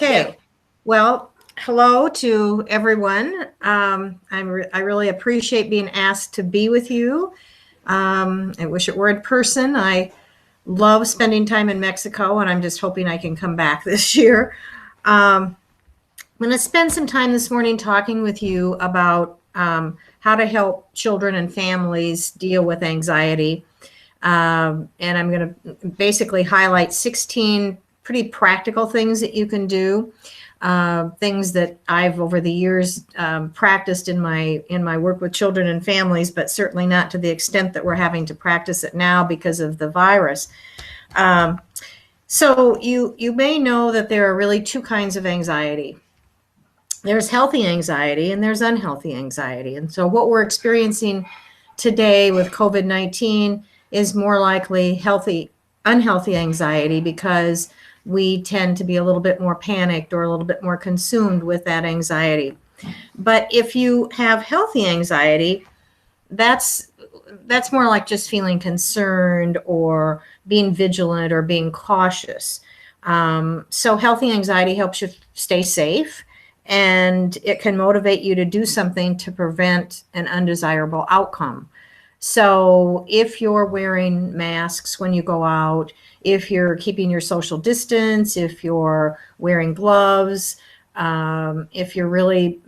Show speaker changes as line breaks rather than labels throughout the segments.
Okay, well, hello to everyone. I really appreciate being asked to be with you. I wish it were in person. I love spending time in Mexico, and I'm just hoping I can come back this year. I'm going to spend some time this morning talking with you about how to help children and families deal with anxiety. And I'm going to basically highlight 16 pretty practical things that you can do, things that I've over the years practiced in my work with children and families, but certainly not to the extent that we're having to practice it now because of the virus. So you may know that there are really two kinds of anxiety. There's healthy anxiety and there's unhealthy anxiety. And so what we're experiencing today with COVID-19 is more likely unhealthy anxiety, because we tend to be a little bit more panicked or a little bit more consumed with that anxiety. But if you have healthy anxiety, that's more like just feeling concerned or being vigilant or being cautious. So healthy anxiety helps you stay safe, and it can motivate you to do something to prevent an undesirable outcome. So if you're wearing masks when you go out, if you're keeping your social distance, if you're wearing gloves, if you're really,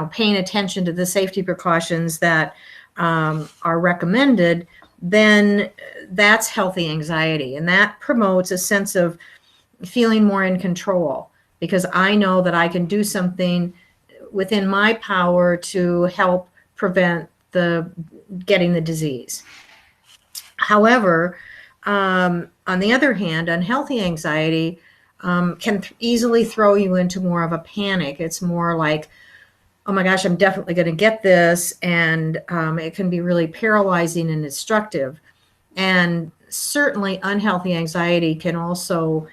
paying attention to the safety precautions that are recommended, then that's healthy anxiety. And that promotes a sense of feeling more in control, because I know that I can do something within my power to help prevent getting the disease. However, on the other hand, unhealthy anxiety can easily throw you into more of a panic. It's more like, oh my gosh, I'm definitely going to get this. And it can be really paralyzing and destructive. And certainly unhealthy anxiety can also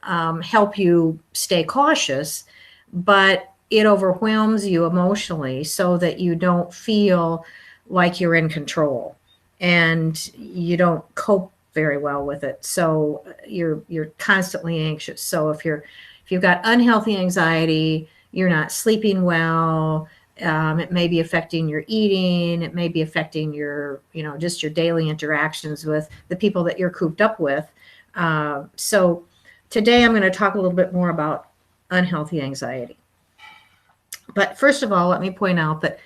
help you stay cautious, but it overwhelms you emotionally so that you don't feel like you're in control and you don't cope very well with it. So you're constantly anxious. So if you've got unhealthy anxiety, you're not sleeping well. It may be affecting your eating. It may be affecting your, just your daily interactions with the people that you're cooped up with. So today I'm going to talk a little bit more about unhealthy anxiety. But first of all, let me point out that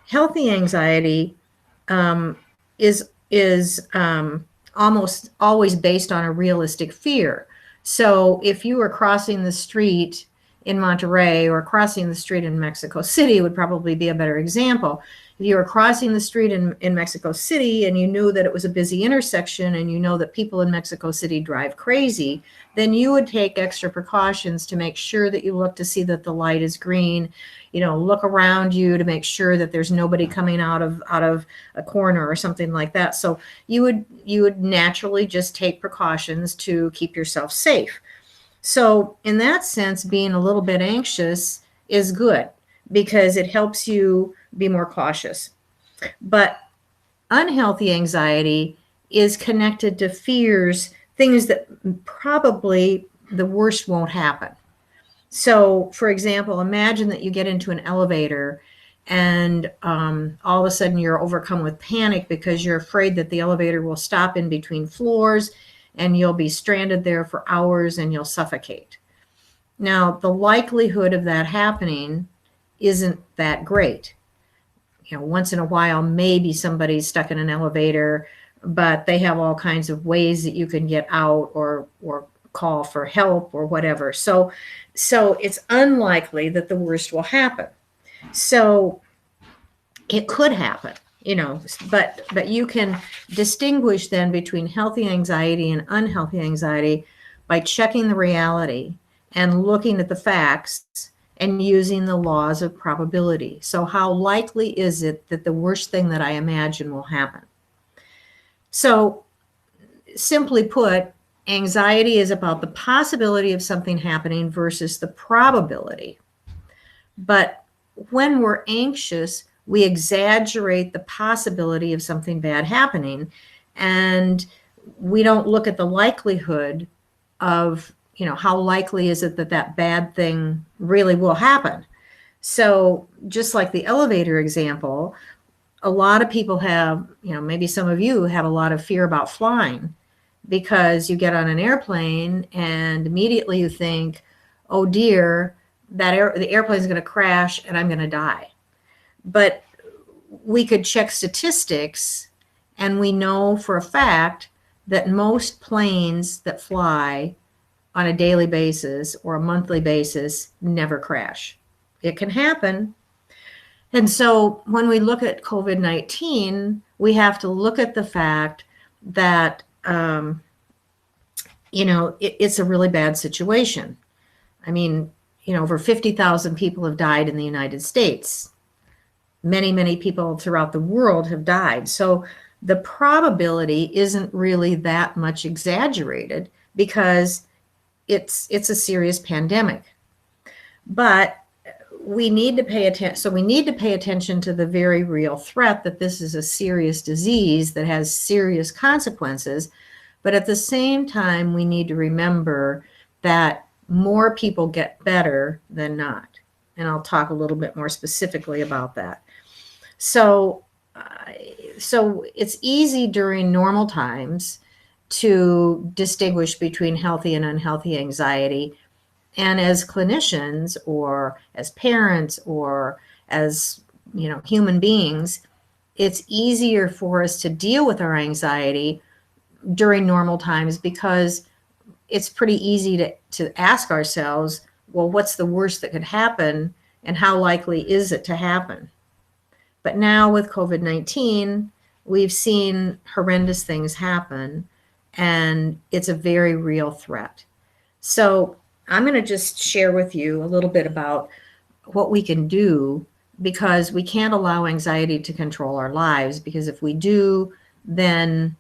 healthy anxiety is almost always based on a realistic fear. So if you were crossing the street in Monterey or crossing the street in Mexico City would probably be a better example. If you were crossing the street in Mexico City and you knew that it was a busy intersection and you know that people in Mexico City drive crazy, then you would take extra precautions to make sure that you look to see that the light is green, look around you to make sure that there's nobody coming out of a corner or something like that. So you would naturally just take precautions to keep yourself safe. So in that sense, being a little bit anxious is good because it helps you be more cautious. But unhealthy anxiety is connected to fears, things that probably the worst won't happen. So, for example, imagine that you get into an elevator and all of a sudden you're overcome with panic because you're afraid that the elevator will stop in between floors and you'll be stranded there for hours and you'll suffocate. Now, the likelihood of that happening isn't that great. Once in a while, maybe somebody's stuck in an elevator, but they have all kinds of ways that you can get out or call for help or whatever. So it's unlikely that the worst will happen. So it could happen, but you can distinguish then between healthy anxiety and unhealthy anxiety by checking the reality and looking at the facts and using the laws of probability. So how likely is it that the worst thing that I imagine will happen? So simply put, anxiety is about the possibility of something happening versus the probability. But when we're anxious, we exaggerate the possibility of something bad happening, and we don't look at the likelihood of how likely is it that that bad thing really will happen? So just like the elevator example, a lot of people have, maybe some of you have a lot of fear about flying because you get on an airplane and immediately you think, oh dear, the airplane is going to crash and I'm going to die. But we could check statistics and we know for a fact that most planes that fly on a daily basis or a monthly basis never crash. It can happen. And so when we look at COVID-19, we have to look at the fact that, it's a really bad situation. I mean, over 50,000 people have died in the United States. Many, many people throughout the world have died. So the probability isn't really that much exaggerated because it's a serious pandemic. But we need to pay attention. So we need to pay attention to the very real threat that this is a serious disease that has serious consequences. But at the same time, we need to remember that more people get better than not. And I'll talk a little bit more specifically about that. So it's easy during normal times to distinguish between healthy and unhealthy anxiety. And as clinicians or as parents or as, human beings, it's easier for us to deal with our anxiety during normal times because it's pretty easy to ask ourselves, well, what's the worst that could happen and how likely is it to happen? But now with COVID-19, we've seen horrendous things happen and it's a very real threat. So I'm going to just share with you a little bit about what we can do because we can't allow anxiety to control our lives, because if we do, then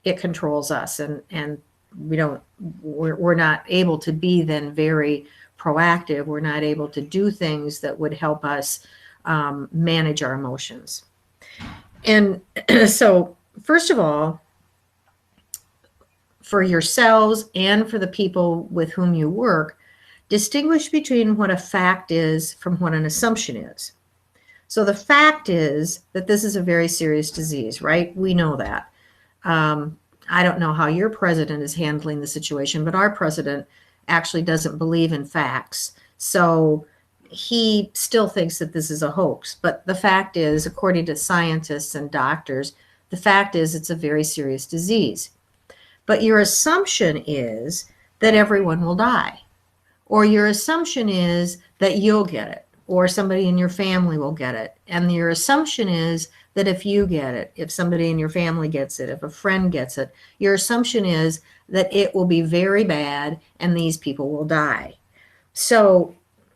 it controls us and we're not able to be then very proactive. We're not able to do things that would help us manage our emotions. And so first of all, for yourselves and for the people with whom you work, distinguish between what a fact is from what an assumption is. So the fact is that this is a very serious disease, right? We know that. I don't know how your president is handling the situation, but our president actually doesn't believe in facts. So he still thinks that this is a hoax. But the fact is, according to scientists and doctors, the fact is it's a very serious disease. But your assumption is that everyone will die. Or your assumption is that you'll get it, or somebody in your family will get it. And your assumption is that if you get it, if somebody in your family gets it, if a friend gets it, your assumption is that it will be very bad and these people will die. So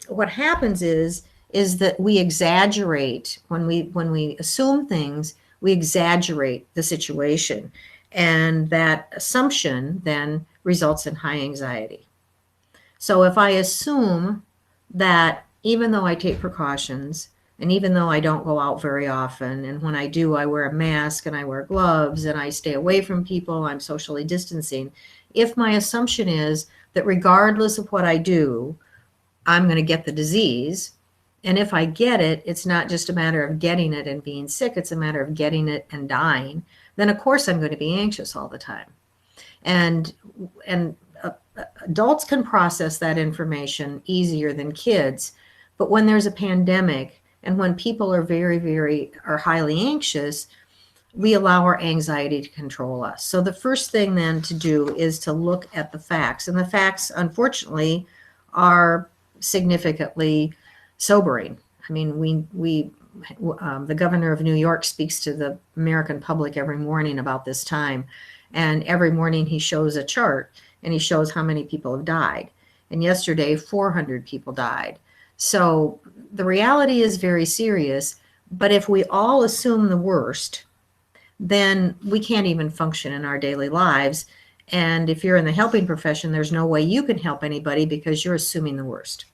what happens is that we exaggerate when we assume things, we exaggerate the situation. And that assumption then results in high anxiety. So if I assume that even though I take precautions, and even though I don't go out very often, and when I do, I wear a mask and I wear gloves and I stay away from people, I'm socially distancing. If my assumption is that regardless of what I do, I'm going to get the disease, and if I get it, it's not just a matter of getting it and being sick, it's a matter of getting it and dying, then of course I'm going to be anxious all the time. And adults can process that information easier than kids. But when there's a pandemic and when people are are highly anxious, we allow our anxiety to control us. So the first thing then to do is to look at the facts. And the facts, unfortunately, are significantly sobering. I mean, the governor of New York speaks to the American public every morning about this time. And every morning he shows a chart and he shows how many people have died. And yesterday, 400 people died. So the reality is very serious. But if we all assume the worst, then we can't even function in our daily lives. And if you're in the helping profession, there's no way you can help anybody because you're assuming the worst.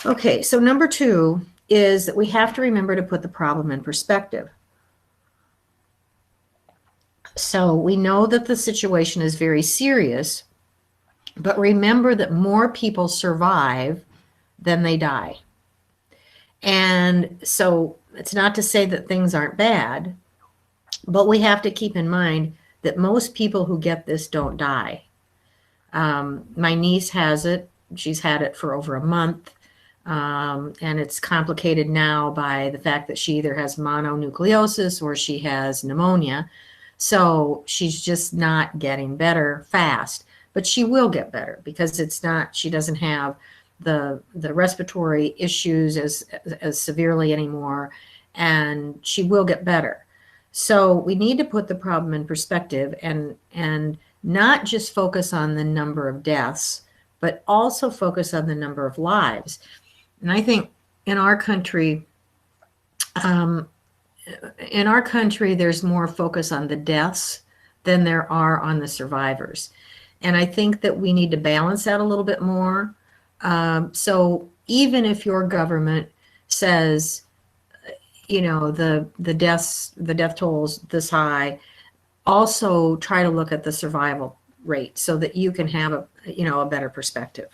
Okay, so number 2 is that we have to remember to put the problem in perspective. So we know that the situation is very serious, But remember that more people survive than they die. And so it's not to say that things aren't bad, but we have to keep in mind that most people who get this don't die. My niece has it. She's had it for over a month. And it's complicated now by the fact that she either has mononucleosis or she has pneumonia. So she's just not getting better fast, but she will get better because she doesn't have the respiratory issues as severely anymore, and she will get better. So we need to put the problem in perspective and not just focus on the number of deaths, but also focus on the number of lives. And I think in our country, there's more focus on the deaths than there are on the survivors. And I think that we need to balance that a little bit more. So even if your government says, the death tolls this high, also try to look at the survival rate so that you can have a better perspective.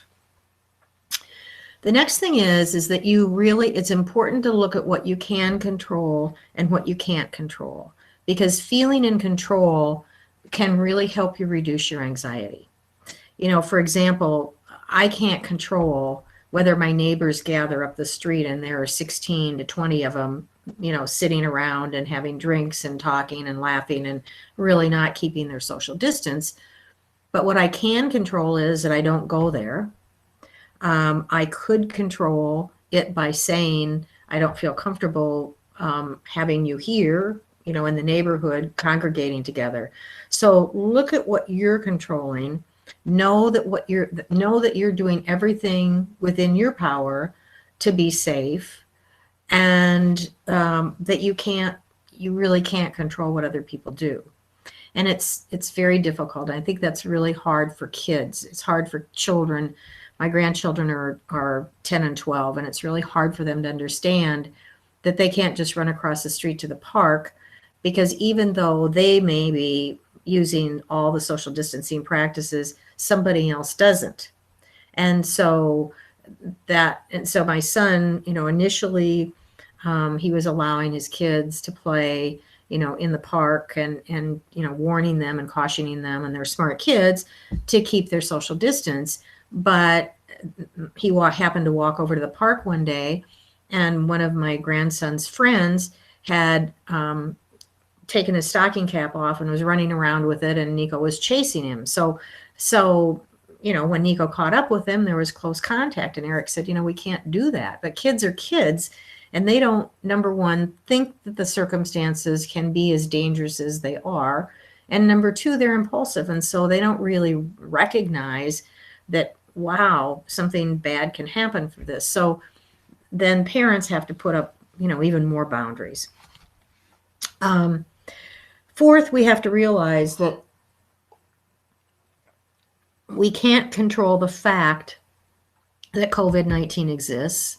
The next thing is that it's important to look at what you can control and what you can't control, because feeling in control can really help you reduce your anxiety. For example, I can't control whether my neighbors gather up the street and there are 16 to 20 of them, sitting around and having drinks and talking and laughing and really not keeping their social distance. But what I can control is that I don't go there. I could control it by saying, I don't feel comfortable having you here, in the neighborhood congregating together. So look at what you're controlling. Know that you're doing everything within your power to be safe, and that you really can't control what other people do. And it's very difficult. I think that's really hard for kids. It's hard for children. My grandchildren are 10 and 12, and it's really hard for them to understand that they can't just run across the street to the park, because even though they may be using all the social distancing practices, somebody else doesn't. And so my son, initially he was allowing his kids to play, in the park and warning them and cautioning them, and they're smart kids, to keep their social distance. But he happened to walk over to the park one day, and one of my grandson's friends had taken his stocking cap off and was running around with it, and Nico was chasing him. So when Nico caught up with him, there was close contact, and Eric said, we can't do that. But kids are kids, and they don't, number one, think that the circumstances can be as dangerous as they are. And number two, they're impulsive. And so they don't really recognize that, wow, something bad can happen for this. So then parents have to put up, even more boundaries. Fourth, we have to realize that we can't control the fact that COVID-19 exists,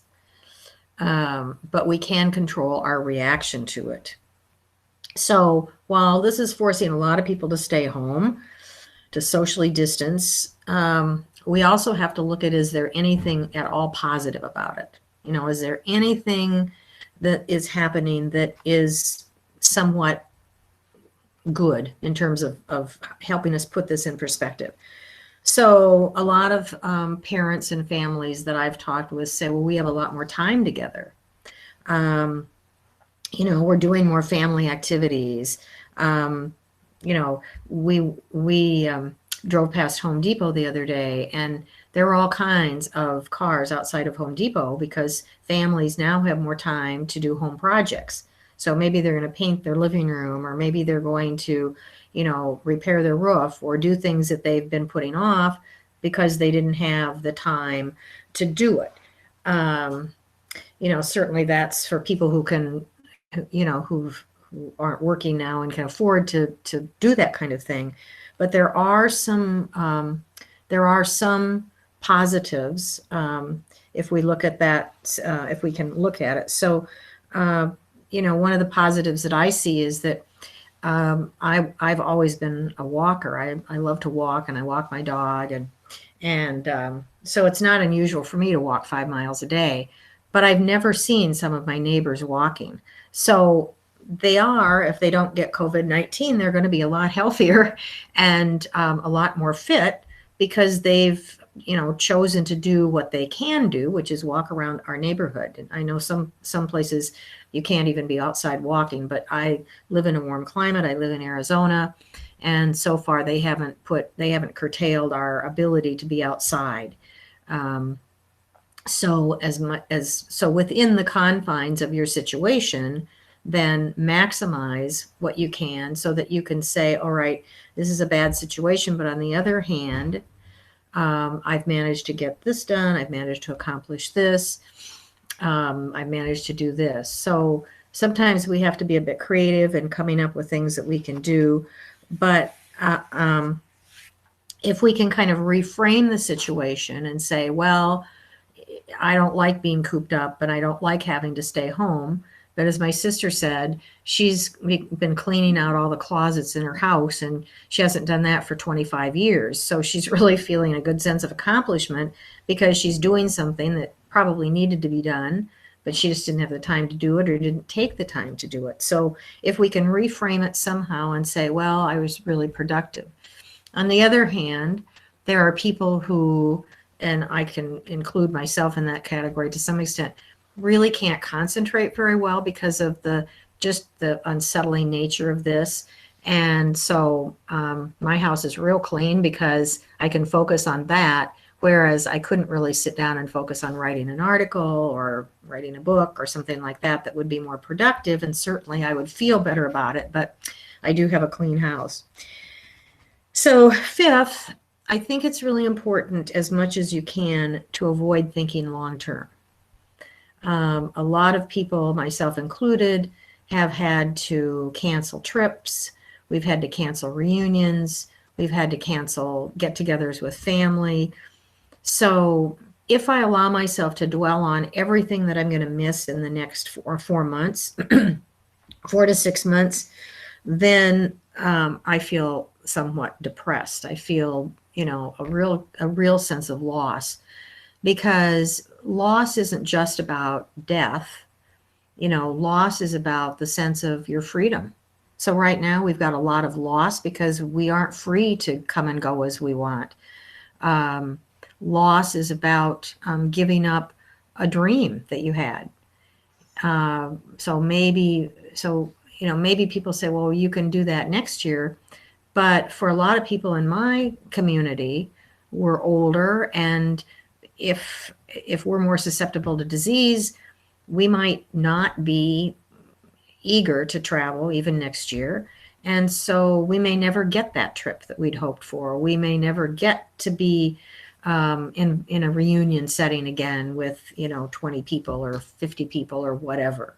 but we can control our reaction to it. So while this is forcing a lot of people to stay home, to socially distance, we also have to look at, is there anything at all positive about it? Is there anything that is happening that is somewhat good in terms of helping us put this in perspective? So a lot of parents and families that I've talked with say, well, we have a lot more time together. We're doing more family activities. We drove past Home Depot the other day, and there were all kinds of cars outside of Home Depot because families now have more time to do home projects. So maybe they're going to paint their living room, or maybe they're going to, repair their roof, or do things that they've been putting off because they didn't have the time to do it. Certainly that's for people who can, who aren't working now and can afford to do that kind of thing. But there are some positives if we look at that, if we can look at it. So, one of the positives that I see is that I've always been a walker. I love to walk, and I walk my dog, And so it's not unusual for me to walk 5 miles a day, but I've never seen some of my neighbors walking. So they are, if they don't get COVID-19, they're going to be a lot healthier and a lot more fit because they've, chosen to do what they can do, which is walk around our neighborhood. And I know some places you can't even be outside walking, but I live in a warm climate. I live in Arizona, and so far they haven't curtailed our ability to be outside. So so within the confines of your situation, then maximize what you can so that you can say, all right, this is a bad situation, but on the other hand, I've managed to get this done. I've managed to accomplish this. I've managed to do this. So sometimes we have to be a bit creative in coming up with things that we can do. But if we can kind of reframe the situation and say, well, I don't like being cooped up, but I don't like having to stay home. But as my sister said, she's been cleaning out all the closets in her house, and she hasn't done that for 25 years. So she's really feeling a good sense of accomplishment because she's doing something that probably needed to be done, but she just didn't have the time to do it or didn't take the time to do it. So if we can reframe it somehow and say, well, I was really productive. On the other hand, there are people who, and I can include myself in that category to some extent, really can't concentrate very well because of just the unsettling nature of this. And so my house is real clean because I can focus on that, whereas I couldn't really sit down and focus on writing an article or writing a book or something like that that would be more productive. And certainly I would feel better about it, but I do have a clean house. So fifth, I think it's really important as much as you can to avoid thinking long term. A lot of people, myself included, have had to cancel trips. We've had to cancel reunions. We've had to cancel get-togethers with family. So if I allow myself to dwell on everything that I'm going to miss in the next 4 months, 4 to 6 months, then I feel somewhat depressed. I feel, a real sense of loss, because loss isn't just about death. Loss is about the sense of your freedom. So right now we've got a lot of loss because we aren't free to come and go as we want. Loss is about giving up a dream that you had. So maybe people say, well, you can do that next year. But for a lot of people in my community, we're older, and if we're more susceptible to disease, we might not be eager to travel even next year. And so we may never get that trip that we'd hoped for. We may never get to be in a reunion setting again with 20 people or 50 people or whatever.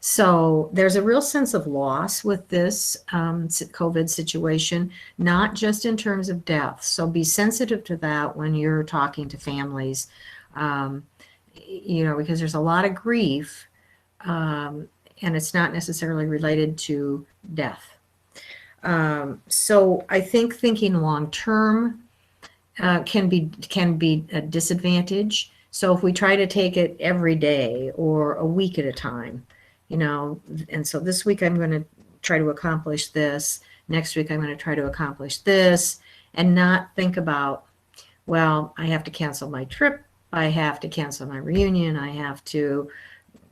So there's a real sense of loss with this COVID situation, not just in terms of death. So be sensitive to that when you're talking to families, because there's a lot of grief, and it's not necessarily related to death. So I think thinking long term can be a disadvantage. So if we try to take it every day or a week at a time, and so this week I'm going to try to accomplish this. Next week I'm going to try to accomplish this, and not think about, well, I have to cancel my trip. I have to cancel my reunion. I have to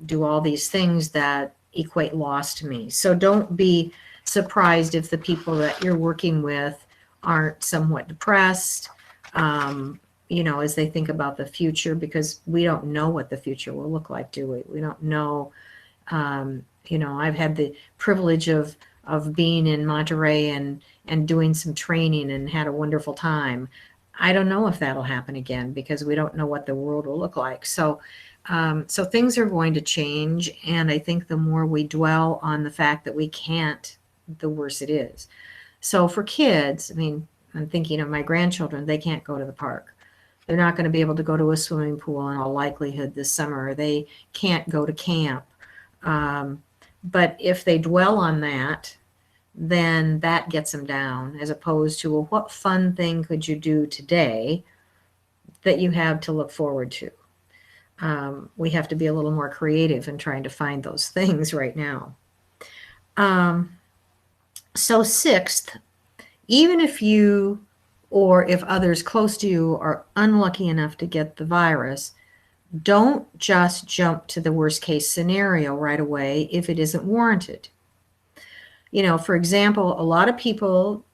do all these things that equate loss to me. So don't be surprised if the people that you're working with aren't somewhat depressed, as they think about the future, because we don't know what the future will look like, do we? We don't know. I've had the privilege of being in Monterey and doing some training and had a wonderful time. I don't know if that'll happen again because we don't know what the world will look like. So things are going to change. And I think the more we dwell on the fact that we can't, the worse it is. So for kids, I'm thinking of my grandchildren, they can't go to the park. They're not going to be able to go to a swimming pool in all likelihood this summer. They can't go to camp. But if they dwell on that, then that gets them down, as opposed to, well, what fun thing could you do today that you have to look forward to. We have to be a little more creative in trying to find those things right now. So sixth, even if you or if others close to you are unlucky enough to get the virus, don't just jump to the worst case scenario right away if it isn't warranted. For example, a lot of people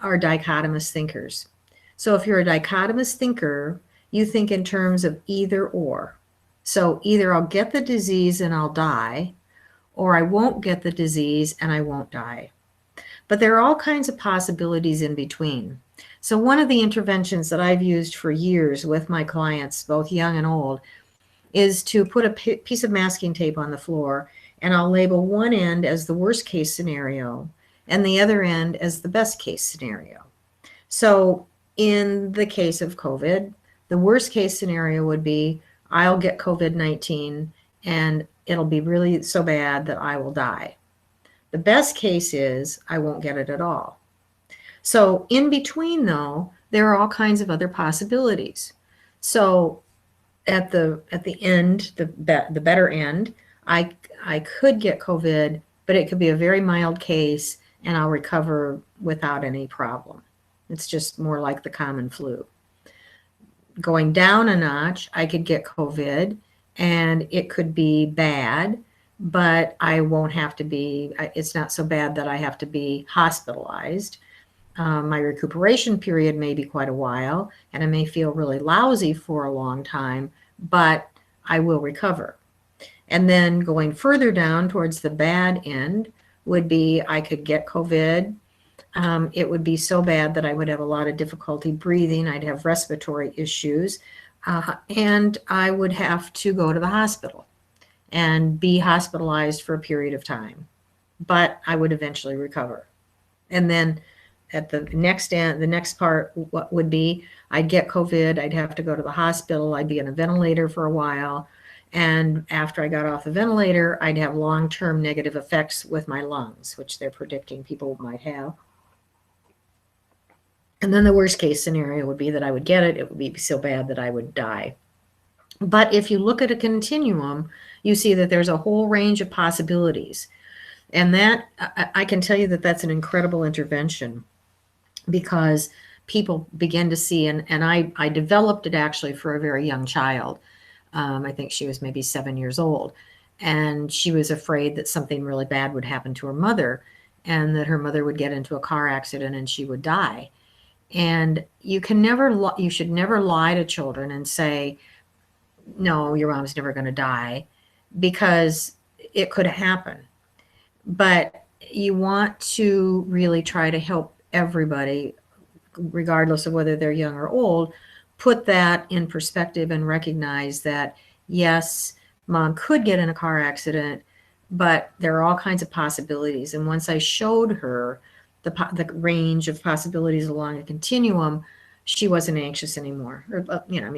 are dichotomous thinkers. So if you're a dichotomous thinker, you think in terms of either or. So either I'll get the disease and I'll die, or I won't get the disease and I won't die. But there are all kinds of possibilities in between. So one of the interventions that I've used for years with my clients, both young and old, is to put a piece of masking tape on the floor, and I'll label one end as the worst case scenario and the other end as the best case scenario. So in the case of COVID, the worst case scenario would be I'll get COVID-19 and it'll be really so bad that I will die. The best case is I won't get it at all. So in between, though, there are all kinds of other possibilities. So at the end, the better end, I could get COVID, but it could be a very mild case and I'll recover without any problem. It's just more like the common flu. Going down a notch, I could get COVID and it could be bad, but I won't have to be, it's not so bad that I have to be hospitalized. My recuperation period may be quite a while, and I may feel really lousy for a long time, but I will recover. And then going further down towards the bad end would be I could get COVID. It would be so bad that I would have a lot of difficulty breathing. I'd have respiratory issues, and I would have to go to the hospital and be hospitalized for a period of time. But I would eventually recover. And then at the next end, the next part, what would be, I'd get COVID, I'd have to go to the hospital, I'd be on a ventilator for a while, and after I got off the ventilator, I'd have long-term negative effects with my lungs, which they're predicting people might have. And then the worst case scenario would be that I would get it, it would be so bad that I would die. But if you look at a continuum, you see that there's a whole range of possibilities. And that, I can tell you that that's an incredible intervention, because people begin to see, and I developed it actually for a very young child. I think she was maybe 7 years old, and she was afraid that something really bad would happen to her mother, and that her mother would get into a car accident and she would die. And you should never lie to children and say, no, your mom's never going to die, because it could happen. But you want to really try to help everybody, regardless of whether they're young or old, put that in perspective and recognize that, yes, mom could get in a car accident, but there are all kinds of possibilities. And once I showed her the range of possibilities along a continuum, she wasn't anxious anymore. Or,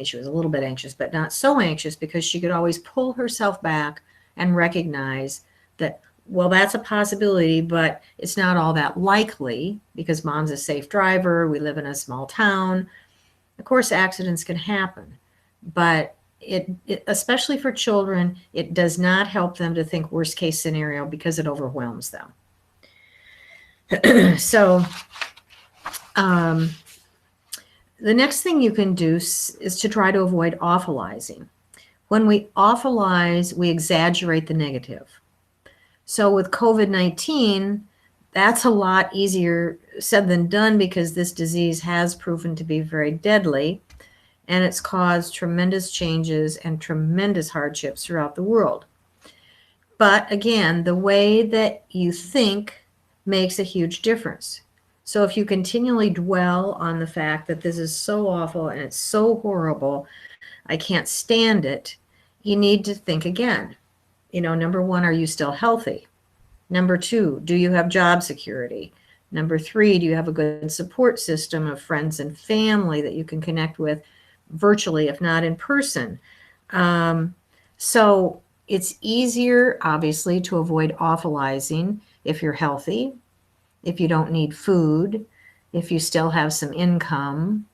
she was a little bit anxious, but not so anxious, because she could always pull herself back and recognize that, well, that's a possibility, but it's not all that likely, because mom's a safe driver. We live in a small town. Of course, accidents can happen, but it especially for children, it does not help them to think worst case scenario, because it overwhelms them. So the next thing you can do is to try to avoid awfulizing. When we awfulize, we exaggerate the negative. So with COVID-19, that's a lot easier said than done, because this disease has proven to be very deadly, and it's caused tremendous changes and tremendous hardships throughout the world. But again, the way that you think makes a huge difference. So if you continually dwell on the fact that this is so awful and it's so horrible, I can't stand it, you need to think again. Number one, are you still healthy? Number two, do you have job security? Number three, do you have a good support system of friends and family that you can connect with virtually, if not in person? So it's easier, obviously, to avoid awfulizing if you're healthy, if you don't need food, if you still have some income,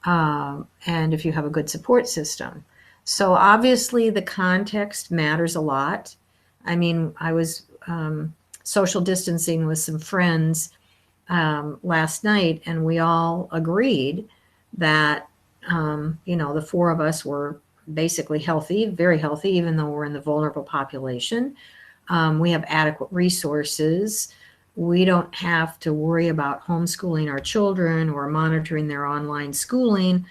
and if you have a good support system. So obviously the context matters a lot. I mean, I was social distancing with some friends last night, and we all agreed that, the four of us were basically healthy, very healthy, even though we're in the vulnerable population. We have adequate resources. We don't have to worry about homeschooling our children or monitoring their online schooling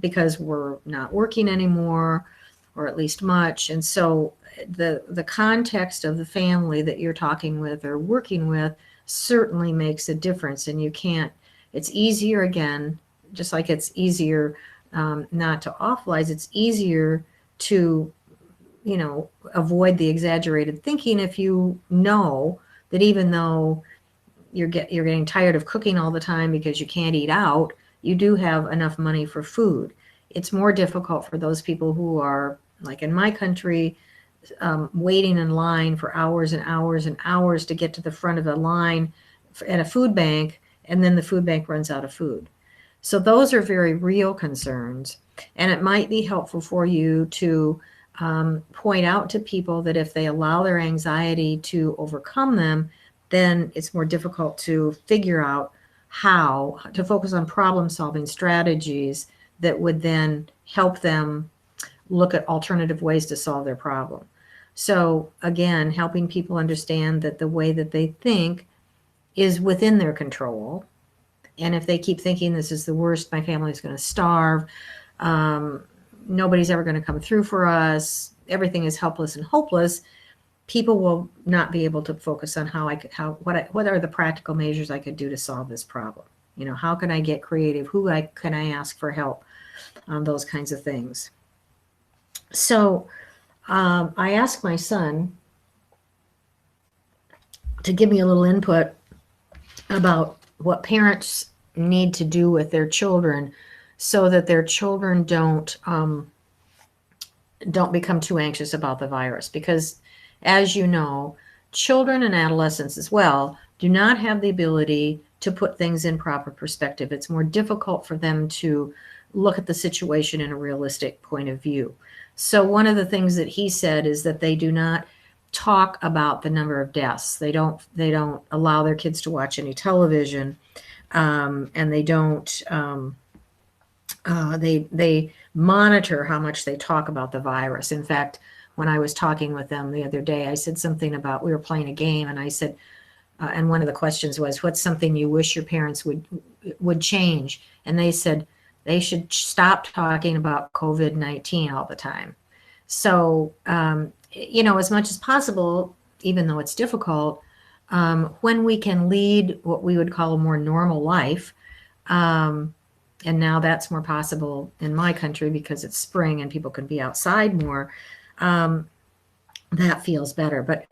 because we're not working anymore, or at least much. And so the context of the family that you're talking with or working with certainly makes a difference. And you can't, it's easier, again, just like it's easier not to awfulize, it's easier to avoid the exaggerated thinking if you know that even though you're getting tired of cooking all the time because you can't eat out, you do have enough money for food. It's more difficult for those people who are, like in my country, waiting in line for hours and hours and hours to get to the front of the line at a food bank, and then the food bank runs out of food. So those are very real concerns, and it might be helpful for you to point out to people that if they allow their anxiety to overcome them, then it's more difficult to figure out how to focus on problem-solving strategies that would then help them look at alternative ways to solve their problem. So again, helping people understand that the way that they think is within their control. And if they keep thinking this is the worst, my family's going to starve, nobody's ever going to come through for us, everything is helpless and hopeless, people will not be able to focus on what are the practical measures I could do to solve this problem. How can I get creative? Can I ask for help? Those kinds of things. So I asked my son to give me a little input about what parents need to do with their children so that their children don't become too anxious about the virus. Because, as you know, children and adolescents as well do not have the ability to put things in proper perspective. It's more difficult for them to look at the situation in a realistic point of view. So one of the things that he said is that they do not talk about the number of deaths. They don't allow their kids to watch any television, and they don't. They monitor how much they talk about the virus. In fact, when I was talking with them the other day, I said something about, we were playing a game, and I said, and one of the questions was, what's something you wish your parents would change? And they said they should stop talking about COVID-19 all the time. So, as much as possible, even though it's difficult, when we can lead what we would call a more normal life, and now that's more possible in my country because it's spring and people can be outside more, that feels better. But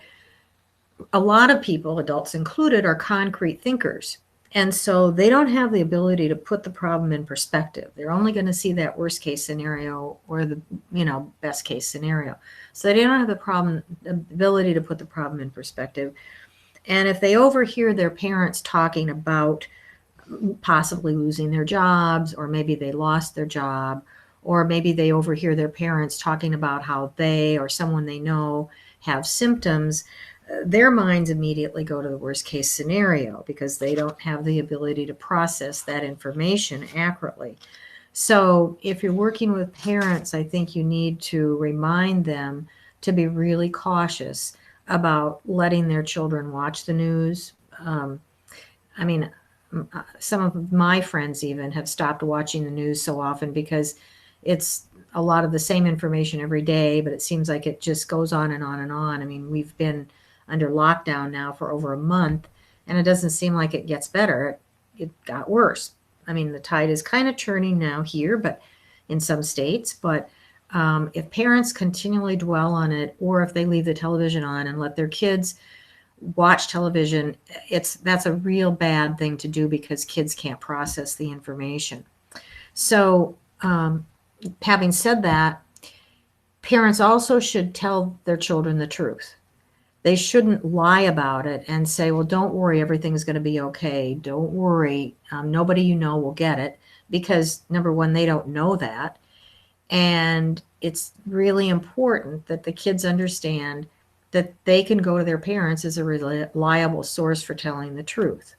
a lot of people, adults included, are concrete thinkers. And so they don't have the ability to put the problem in perspective. They're only going to see that worst case scenario or the best case scenario. So they don't have the ability to put the problem in perspective. And if they overhear their parents talking about possibly losing their jobs, or maybe they lost their job, or maybe they overhear their parents talking about how they or someone they know have symptoms, their minds immediately go to the worst case scenario because they don't have the ability to process that information accurately. So if you're working with parents, I think you need to remind them to be really cautious about letting their children watch the news. Some of my friends even have stopped watching the news so often because it's a lot of the same information every day, but it seems like it just goes on and on and on. I mean, we've been under lockdown now for over a month, and it doesn't seem like it gets better. It got worse. I mean, the tide is kind of turning now here, but in some states. But if parents continually dwell on it, or if they leave the television on and let their kids watch television, that's a real bad thing to do because kids can't process the information. So having said that, parents also should tell their children the truth. They shouldn't lie about it and say, well, don't worry, everything's going to be okay. Don't worry, nobody will get it. because number one, they don't know that. And it's really important that the kids understand that they can go to their parents as a reliable source for telling the truth.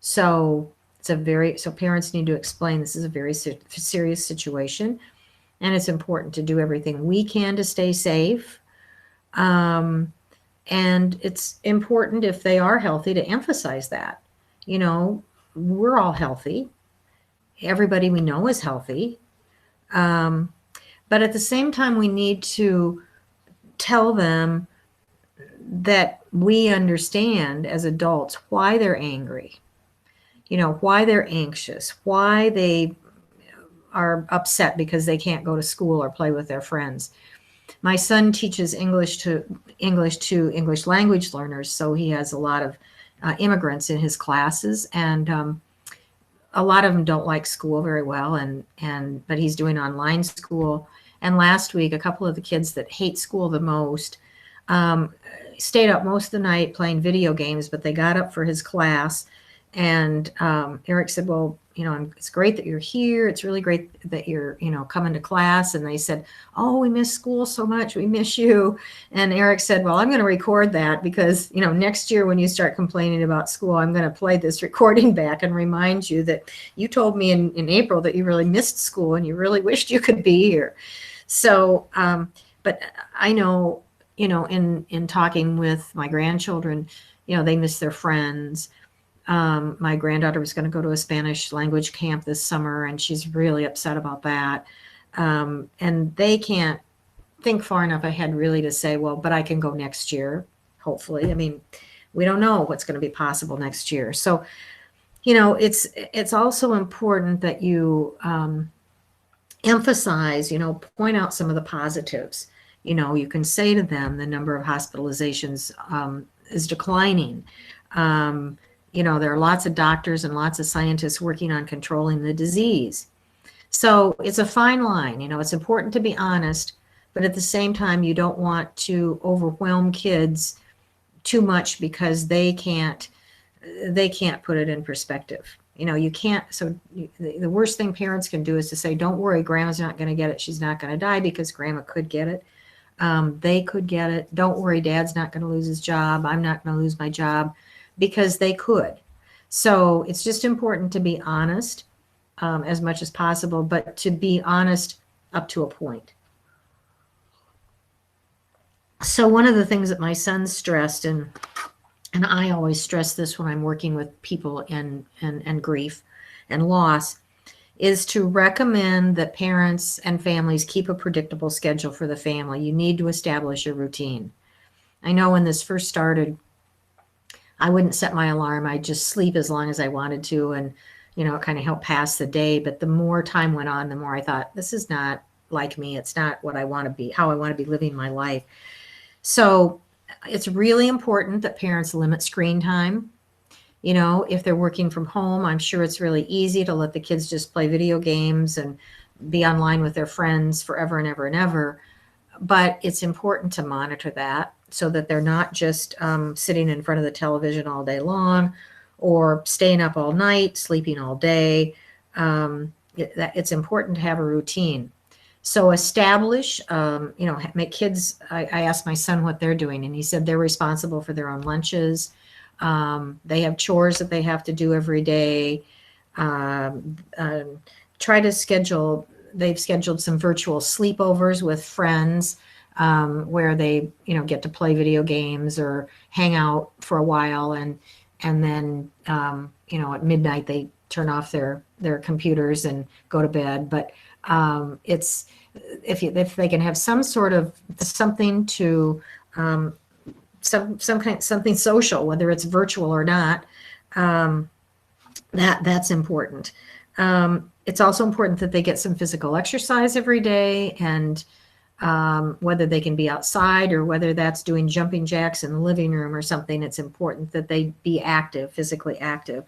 So so parents need to explain this is a very serious situation, and it's important to do everything we can to stay safe. And it's important, if they are healthy, to emphasize that. You know, we're all healthy. Everybody we know is healthy. But at the same time, we need to tell them that we understand as adults why they're angry, you know, why they're anxious, why they are upset because they can't go to school or play with their friends. My son teaches English to English language learners, so he has a lot of immigrants in his classes, and a lot of them don't like school very well, but he's doing online school. And last week, a couple of the kids that hate school the most stayed up most of the night playing video games, but they got up for his class. And Eric said, well, you know, it's great that you're here. It's really great that you're, you know, coming to class. And they said, oh, we miss school so much. We miss you. And Eric said, well, I'm going to record that because, you know, next year when you start complaining about school, I'm going to play this recording back and remind you that you told me in April that you really missed school and you really wished you could be here. So, but I know, you know, in talking with my grandchildren, you know, they miss their friends. My granddaughter was going to go to a Spanish language camp this summer, and she's really upset about that. And they can't think far enough ahead really to say, well, but I can go next year, hopefully. I mean, we don't know what's going to be possible next year. So, you know, it's also important that you emphasize, you know, point out some of the positives. You know, you can say to them the number of hospitalizations is declining. You know, there are lots of doctors and lots of scientists working on controlling the disease. So it's a fine line. You know, it's important to be honest, but at the same time, you don't want to overwhelm kids too much because they can't put it in perspective. You know, you can't. So the worst thing parents can do is to say, don't worry, grandma's not going to get it. She's not going to die, because grandma could get it. They could get it. Don't worry, dad's not going to lose his job. I'm not going to lose my job, because they could. So it's just important to be honest as much as possible, but to be honest up to a point. So one of the things that my son stressed, and I always stress this when I'm working with people in grief and loss, is to recommend that parents and families keep a predictable schedule for the family. You need to establish a routine. I know when this first started, I wouldn't set my alarm. I'd just sleep as long as I wanted to, and, you know, it kind of helped pass the day. But the more time went on, the more I thought, this is not like me. It's not what I want to be, how I want to be living my life. So it's really important that parents limit screen time. You know, if they're working from home, I'm sure it's really easy to let the kids just play video games and be online with their friends forever and ever and ever. But it's important to monitor that so that they're not just sitting in front of the television all day long, or staying up all night, sleeping all day. It's important to have a routine. So establish, you know, make kids, I asked my son what they're doing, and he said they're responsible for their own lunches. They have chores that they have to do every day. Try to schedule, they've scheduled some virtual sleepovers with friends where they, you know, get to play video games or hang out for a while, and then, you know, at midnight they turn off their computers and go to bed. But it's, if they can have some sort of something to something social, whether it's virtual or not, that's important. It's also important that they get some physical exercise every day, and whether they can be outside or whether that's doing jumping jacks in the living room or something, it's important that they be active, physically active.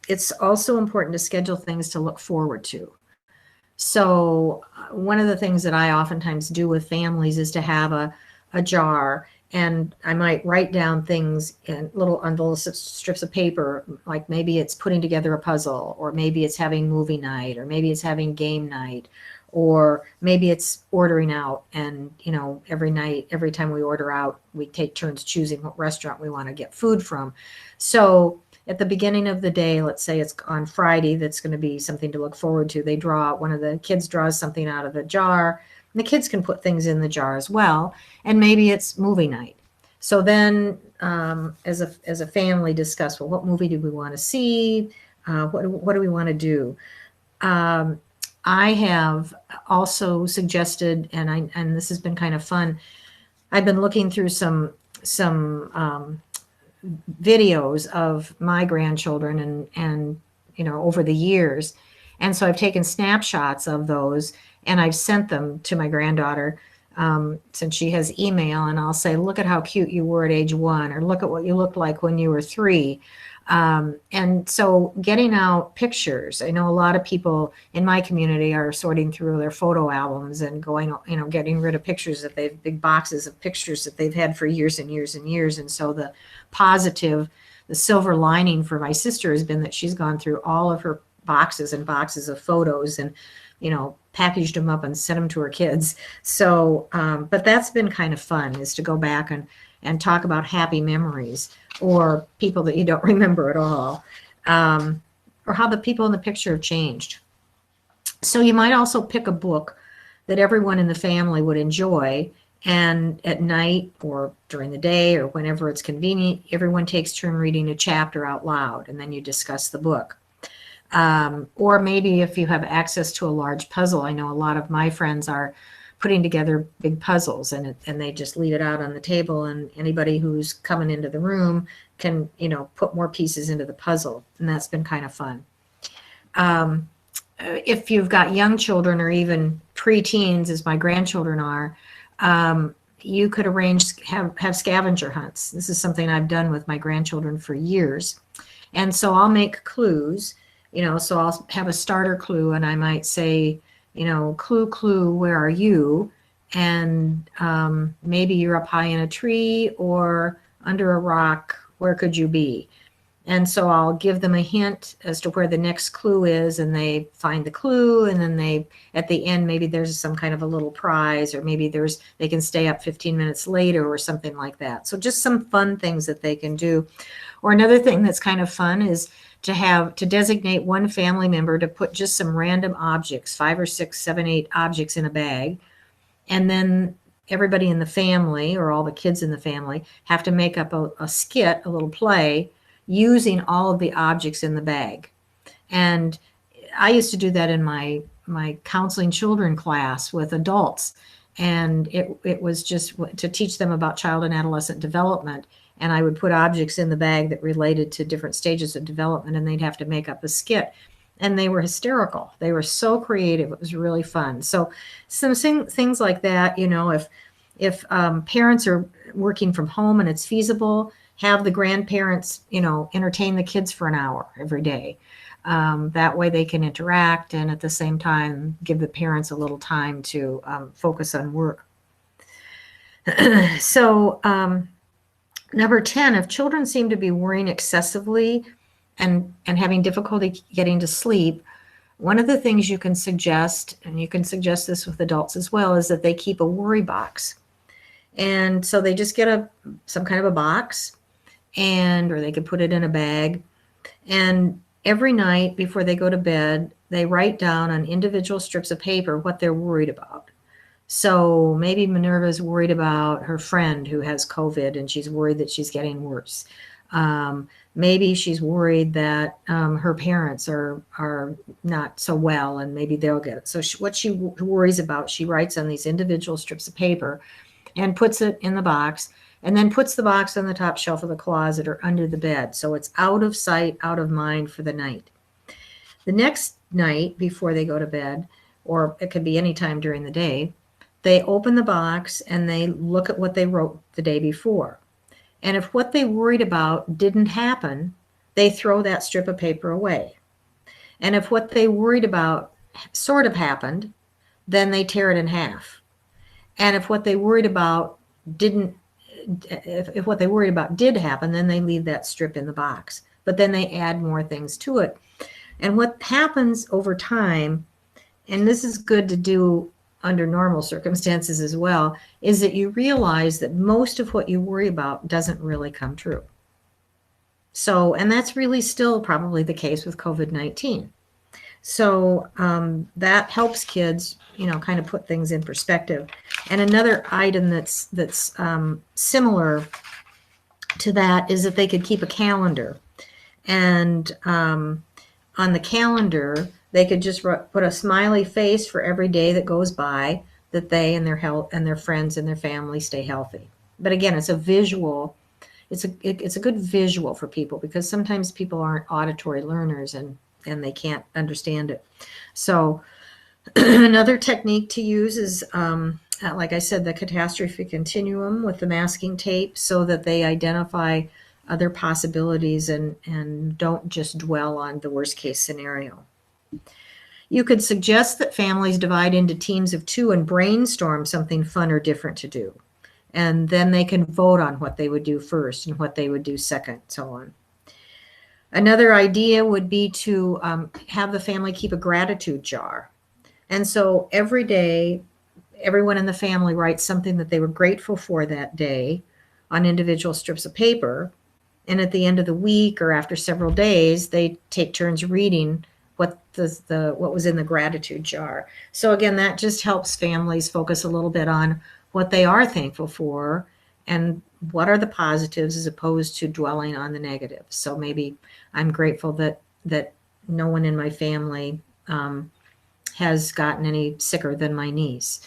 It's also important to schedule things to look forward to. So one of the things that I oftentimes do with families is to have a jar, And I might write down things in on little strips of paper, like maybe it's putting together a puzzle, or maybe it's having movie night, or maybe it's having game night, or maybe it's ordering out. And, every night, every time we order out, we take turns choosing what restaurant we want to get food from. So at the beginning of the day, let's say it's on Friday, that's going to be something to look forward to. One of the kids draws something out of the jar. And the kids can put things in the jar as well. And maybe it's movie night. So then, as a family, discuss, well, what movie do we want to see? What do we want to do? I have also suggested, and this has been kind of fun. I've been looking through some videos of my grandchildren and over the years, and so I've taken snapshots of those and I've sent them to my granddaughter, since she has email, and I'll say, look at how cute you were at age 1, or look at what you looked like when you were 3. And so getting out pictures, I know a lot of people in my community are sorting through their photo albums and getting rid of pictures big boxes of pictures that they've had for years and years and years. And so the silver lining for my sister has been that she's gone through all of her boxes and boxes of photos and, packaged them up and sent them to her kids. So, but that's been kind of fun, is to go back and talk about happy memories, or people that you don't remember at all, or how the people in the picture have changed. So you might also pick a book that everyone in the family would enjoy, and at night or during the day or whenever it's convenient, everyone takes turn reading a chapter out loud, and then you discuss the book. Or maybe if you have access to a large puzzle, I know a lot of my friends are putting together big puzzles, and they just leave it out on the table, and anybody who's coming into the room can, put more pieces into the puzzle, and that's been kind of fun. If you've got young children or even preteens, as my grandchildren are, you could have scavenger hunts. This is something I've done with my grandchildren for years. And so I'll make clues, so I'll have a starter clue, and I might say, clue, where are you? And maybe you're up high in a tree or under a rock, where could you be? And so I'll give them a hint as to where the next clue is, and they find the clue, and then at the end, maybe there's some kind of a little prize, or maybe they can stay up 15 minutes later or something like that. So just some fun things that they can do. Or another thing that's kind of fun is to designate one family member to put just some random objects, 5 or 6, 7, 8 objects in a bag. And then everybody in the family, or all the kids in the family, have to make up a skit, a little play, using all of the objects in the bag. And I used to do that in my counseling children class with adults. And it was just to teach them about child and adolescent development. And I would put objects in the bag that related to different stages of development, and they'd have to make up a skit. And they were hysterical. They were so creative. It was really fun. So some things like that, if parents are working from home and it's feasible, have the grandparents, entertain the kids for an hour every day. That way they can interact, and at the same time give the parents a little time to focus on work. So number 10, if children seem to be worrying excessively and having difficulty getting to sleep, one of the things you can suggest, and you can suggest this with adults as well, is that they keep a worry box. And so they just get some kind of a box, or they could put it in a bag. And every night before they go to bed, they write down on individual strips of paper what they're worried about. So maybe Minerva's worried about her friend who has COVID, and she's worried that she's getting worse. Maybe she's worried that her parents are not so well, and maybe they'll get it. So what she worries about, she writes on these individual strips of paper and puts it in the box, and then puts the box on the top shelf of the closet or under the bed. So it's out of sight, out of mind for the night. The next night before they go to bed, or it could be any time during the day, they open the box and they look at what they wrote the day before. And if what they worried about didn't happen, they throw that strip of paper away. And if what they worried about sort of happened, then they tear it in half. And if what they worried about didn't if what they worried about did happen, then they leave that strip in the box. But then they add more things to it. And what happens over time, and this is good to do under normal circumstances as well, is that you realize that most of what you worry about doesn't really come true. So, and that's really still probably the case with COVID-19. So that helps kids, kind of put things in perspective. And another item that's similar to that is that they could keep a calendar. And on the calendar, they could just put a smiley face for every day that goes by that they and their health and their friends and their family stay healthy. But again, it's a visual. It's a good visual for people, because sometimes people aren't auditory learners and they can't understand it. So another technique to use is, like I said, the catastrophe continuum with the masking tape, so that they identify other possibilities and don't just dwell on the worst case scenario. You could suggest that families divide into teams of 2 and brainstorm something fun or different to do. And then they can vote on what they would do first and what they would do second, so on. Another idea would be to have the family keep a gratitude jar. And so every day, everyone in the family writes something that they were grateful for that day on individual strips of paper. And at the end of the week or after several days, they take turns reading what was in the gratitude jar. So again, that just helps families focus a little bit on what they are thankful for and what are the positives, as opposed to dwelling on the negatives. So maybe I'm grateful that no one in my family has gotten any sicker than my niece.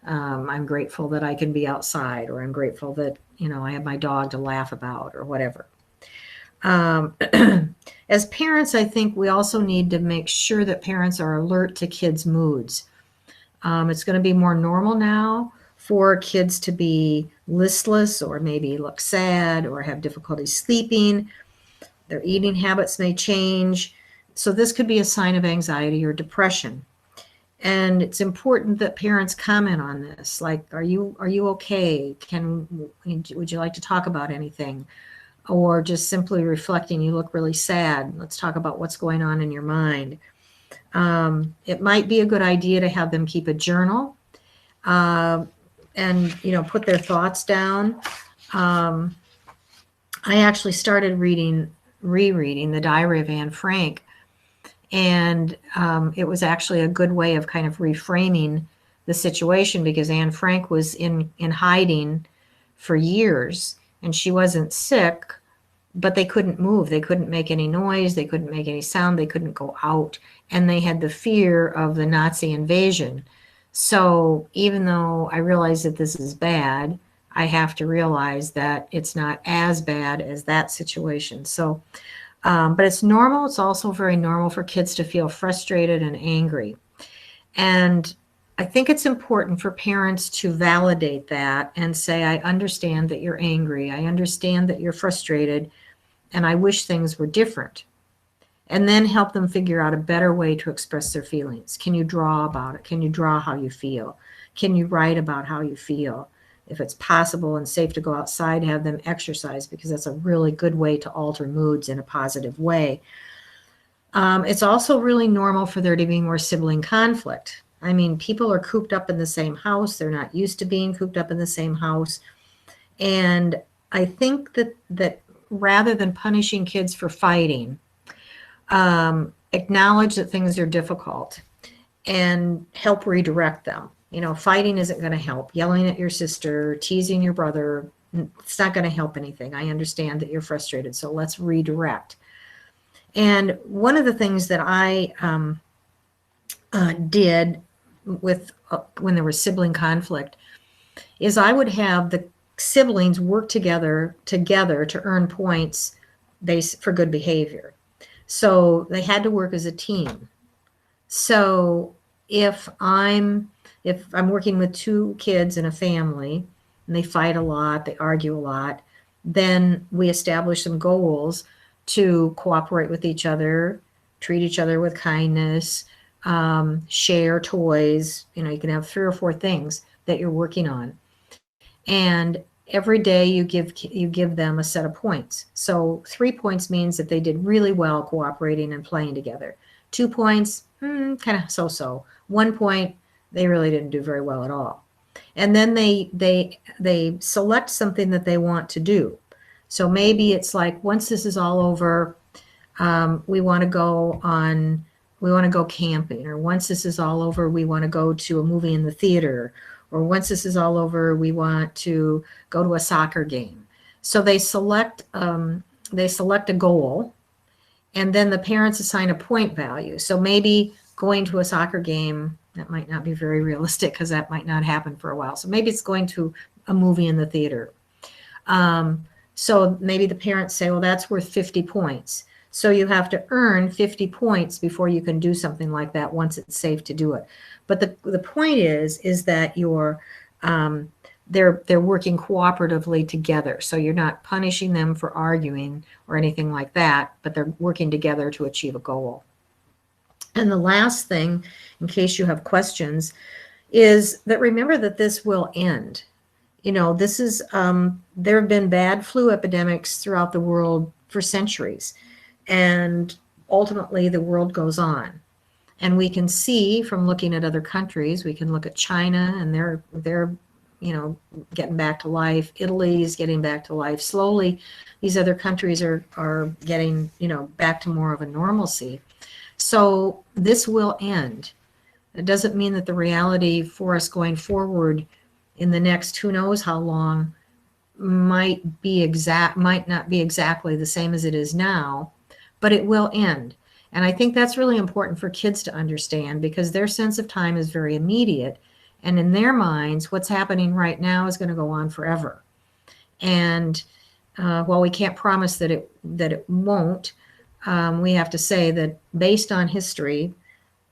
I'm grateful that I can be outside, or I'm grateful that, I have my dog to laugh about, or whatever. As parents, I think we also need to make sure that parents are alert to kids' moods. It's going to be more normal now for kids to be listless, or maybe look sad, or have difficulty sleeping. Their eating habits may change. So this could be a sign of anxiety or depression. And it's important that parents comment on this. Like, are you okay? Would you like to talk about anything? Or just simply reflecting, you look really sad. Let's talk about what's going on in your mind. It might be a good idea to have them keep a journal and put their thoughts down. I actually started rereading The Diary of Anne Frank, and it was actually a good way of kind of reframing the situation, because Anne Frank was in hiding for years, and she wasn't sick, but they couldn't move. They couldn't make any noise. They couldn't make any sound. They couldn't go out, and they had the fear of the Nazi invasion. So even though I realize that this is bad, I have to realize that it's not as bad as that situation. So, but it's normal. It's also very normal for kids to feel frustrated and angry. And I think it's important for parents to validate that and say, I understand that you're angry. I understand that you're frustrated, and I wish things were different. And then help them figure out a better way to express their feelings. Can you draw about it? Can you draw how you feel? Can you write about how you feel? If it's possible and safe to go outside, have them exercise, because that's a really good way to alter moods in a positive way. It's also really normal for there to be more sibling conflict. I mean, people are cooped up in the same house. They're not used to being cooped up in the same house. And I think that rather than punishing kids for fighting, acknowledge that things are difficult and help redirect them. Fighting isn't going to help. Yelling at your sister, teasing your brother, it's not going to help anything. I understand that you're frustrated, so let's redirect. And one of the things that I did with when there was sibling conflict is I would have the siblings work together to earn points for good behavior. So they had to work as a team. So if I'm working with 2 kids in a family and they fight a lot, they argue a lot, then we establish some goals to cooperate with each other, treat each other with kindness, share toys. You can have 3 or 4 things that you're working on. And every day you give them a set of points. So 3 points means that they did really well cooperating and playing together. 2 points, kind of so-so. 1 point, they really didn't do very well at all. And then they select something that they want to do. So maybe it's like, once this is all over, we want to go camping, or once this is all over, we want to go to a movie in the theater, or once this is all over, we want to go to a soccer game. So they select a goal, and then the parents assign a point value. So maybe going to a soccer game, that might not be very realistic because that might not happen for a while. So maybe it's going to a movie in the theater. So maybe the parents say, well, that's worth 50 points. So you have to earn 50 points before you can do something like that once it's safe to do it. But the point is that they're working cooperatively together. So you're not punishing them for arguing or anything like that, but they're working together to achieve a goal. And the last thing, in case you have questions, is that remember that this will end. You know, this is, there have been bad flu epidemics throughout the world for centuries. And ultimately, the world goes on. And we can see from looking at other countries, we can look at China, and they're you know, getting back to life. Italy is getting back to life. Slowly, these other countries are getting, you know, back to more of a normalcy. So this will end. It doesn't mean that the reality for us going forward in the next who knows how long might not be exactly the same as it is now, but it will end. And I think that's really important for kids to understand, because their sense of time is very immediate. And in their minds, what's happening right now is going to go on forever. And while we can't promise that it won't, we have to say that based on history,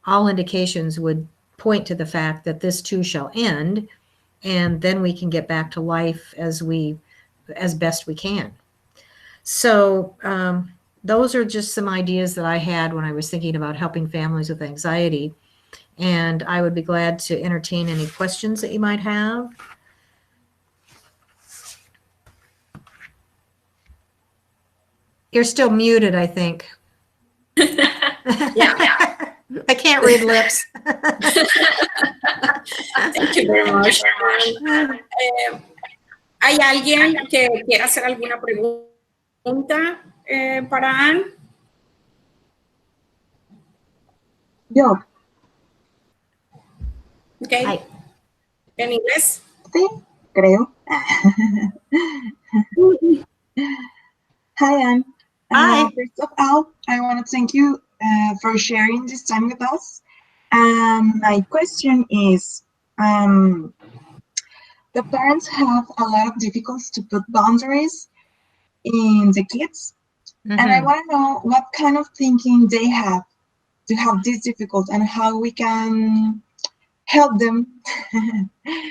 all indications would point to the fact that this too shall end, and then we can get back to life as best we can. So those are just some ideas that I had when I was thinking about helping families with anxiety. And I would be glad to entertain any questions that you might have. You're still muted, I think.
Yeah.
I can't read lips.
Thank you very much. ¿Hay alguien que quiera hacer alguna pregunta para Ann?
Yo.
Okay.
Hi.
¿En inglés?
Sí, creo. Hi, Ann.
Hi.
First of all, I want to thank you for sharing this time with us. My question is, the parents have a lot of difficulties to put boundaries in the kids.
Mm-hmm.
And I want to know what kind of thinking they have to have this difficult, and how we can help them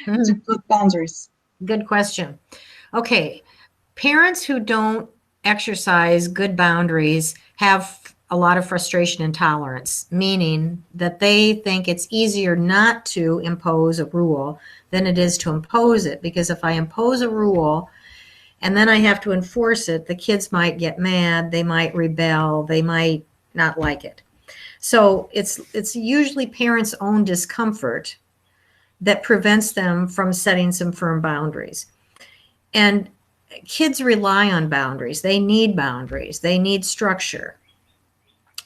to put boundaries.
Good question. Okay. Parents who don't exercise good boundaries have a lot of frustration and tolerance, meaning that they think it's easier not to impose a rule than it is to impose it. Because if I impose a rule and then I have to enforce it, the kids might get mad, they might rebel, they might not like it. So it's usually parents' own discomfort that prevents them from setting some firm boundaries. And kids rely on boundaries. They need structure.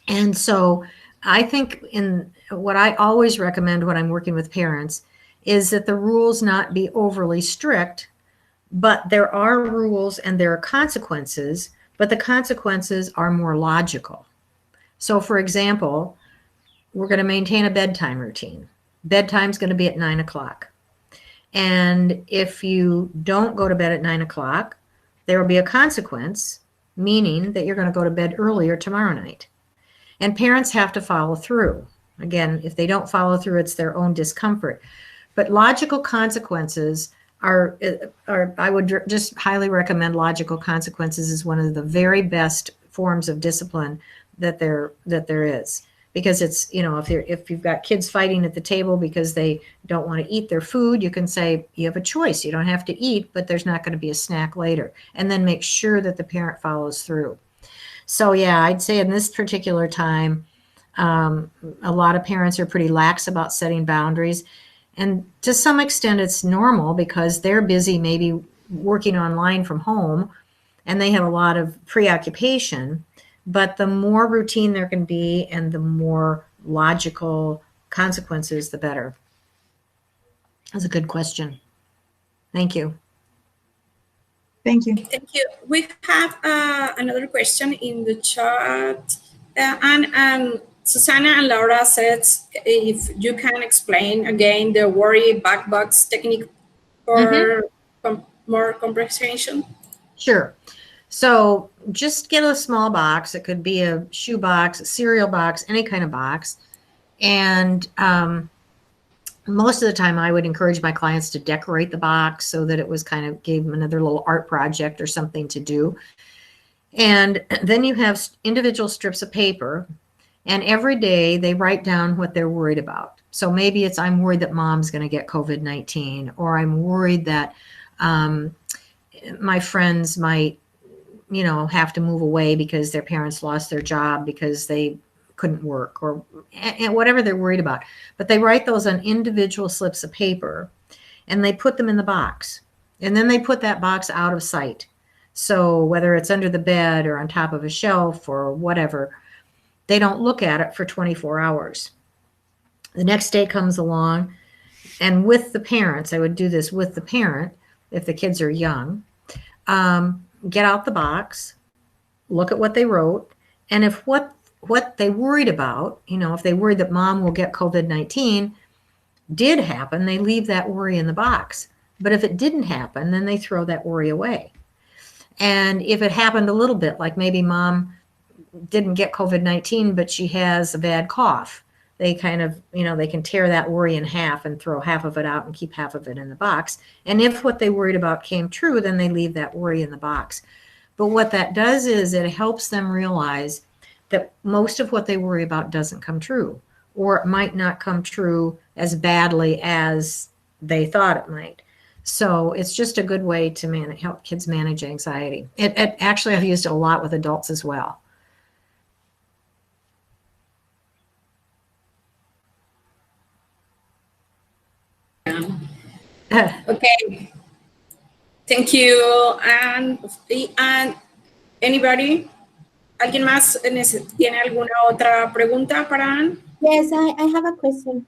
And so I think in what I always recommend when I'm working with parents is that the rules not be overly strict, but there are rules and there are consequences, but the consequences are more logical. So for example, we're going to maintain a bedtime routine. Bedtime's going to be at 9 o'clock. And if you don't go to bed at 9 o'clock, there will be a consequence, meaning that you're going to go to bed earlier tomorrow night. And parents have to follow through. Again, if they don't follow through, it's their own discomfort. But logical consequences are I would just highly recommend logical consequences as one of the very best forms of discipline that there is. because it's, you know, if you've got kids fighting at the table because they don't want to eat their food, you can say you have a choice. You don't have to eat, but there's not going to be a snack later. And then make sure that the parent follows through. So yeah, I'd say in this particular time, a lot of parents are pretty lax about setting boundaries. And to some extent, it's normal because they're busy maybe working online from home and they have a lot of preoccupation. But the more routine there can be and the more logical consequences, the better. That's a good question. Thank you.
Thank you.
Thank you. We have another question in the chat. And Susanna and Laura says if you can explain again the worry back box technique for more comprehension.
Sure. So just get a small box. It could be a shoe box, a cereal box, any kind of box. And most of the time I would encourage my clients to decorate the box so that it was kind of gave them another little art project or something to do. And then you have individual strips of paper, and every day they write down what they're worried about. So maybe it's, I'm worried that mom's going to get COVID-19, or I'm worried that my friends might, you know, have to move away because their parents lost their job because they couldn't work, or and whatever they're worried about. But they write those on individual slips of paper and they put them in the box. And then they put that box out of sight. So whether it's under the bed or on top of a shelf or whatever, they don't look at it for 24 hours. The next day comes along, and with the parents, I would do this with the parent if the kids are young, get out the box, look at what they wrote, and if what they worried about, you know, if they worried that mom will get COVID-19 did happen, they leave that worry in the box. But if it didn't happen, then they throw that worry away. And if it happened a little bit, like maybe mom didn't get COVID-19, but she has a bad cough, they kind of, you know, they can tear that worry in half and throw half of it out and keep half of it in the box. And if what they worried about came true, then they leave that worry in the box. But what that does is it helps them realize that most of what they worry about doesn't come true, or it might not come true as badly as they thought it might. So it's just a good way to help kids manage anxiety. It actually, I've used it a lot with adults as well.
Okay. Thank you. And anybody? ¿Alguien más tiene alguna otra pregunta para Ann?
Yes, I have a question.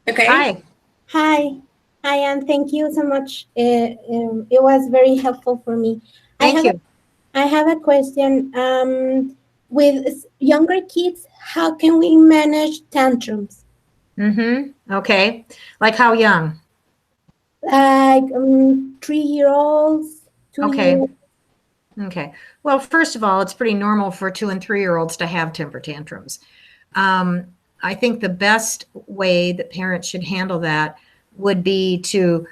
Okay.
Hi, Ann. Thank you so much. It was very helpful for me.
Thank you.
I have a question. With younger kids, how can we manage tantrums?
Okay. Like how young?
Like 3-year-olds, 2-year-olds.
Okay. Well, first of all, it's pretty normal for 2- and 3-year-olds to have temper tantrums. I think the best way that parents should handle that would be to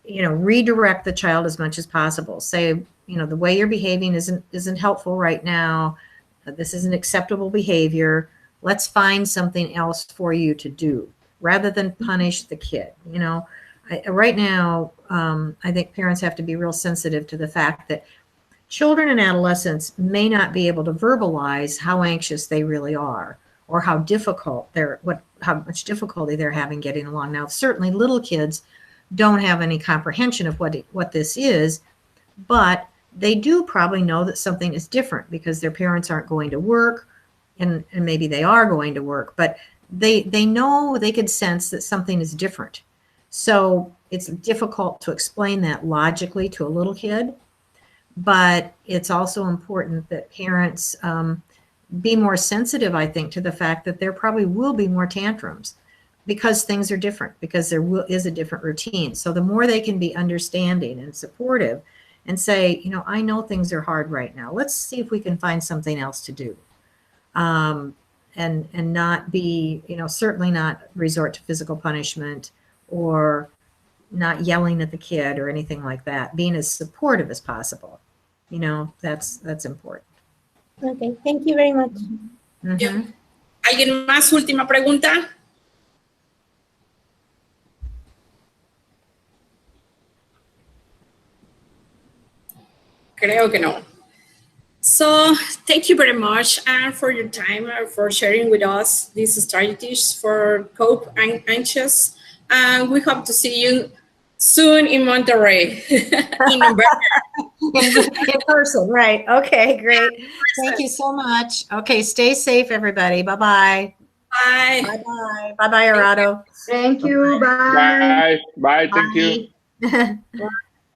redirect the child as much as possible. Say, the way you're behaving isn't helpful right now. This isn't acceptable behavior. Let's find something else for you to do, rather than punish the kid. Right now, I think parents have to be real sensitive to the fact that children and adolescents may not be able to verbalize how anxious they really are, or how much difficulty they're having getting along. Now, certainly little kids don't have any comprehension of what this is, but they do probably know that something is different because their parents aren't going to work, and maybe they are going to work, but they know, they could sense that something is different. So it's difficult to explain that logically to a little kid, but it's also important that parents be more sensitive, I think, to the fact that there probably will be more tantrums because things are different, because there is a different routine. So the more they can be understanding and supportive and say, I know things are hard right now. Let's see if we can find something else to do. And not be, certainly not resort to physical punishment or not yelling at the kid or anything like that. Being as supportive as possible. That's important.
Okay, thank you very much.
Yeah. ¿Alguien más? Última pregunta. Creo que no. So thank you very much for your time, for sharing with us these strategies for cope anxious. And we hope to see you soon in Monterrey in November.
In person, right? Okay, great. Thank you so much. Okay, stay safe, everybody. Bye-bye.
Bye.
Bye-bye. Bye-bye, Arado.
Thank you. Bye.
Bye. Bye. Thank you.
Bye.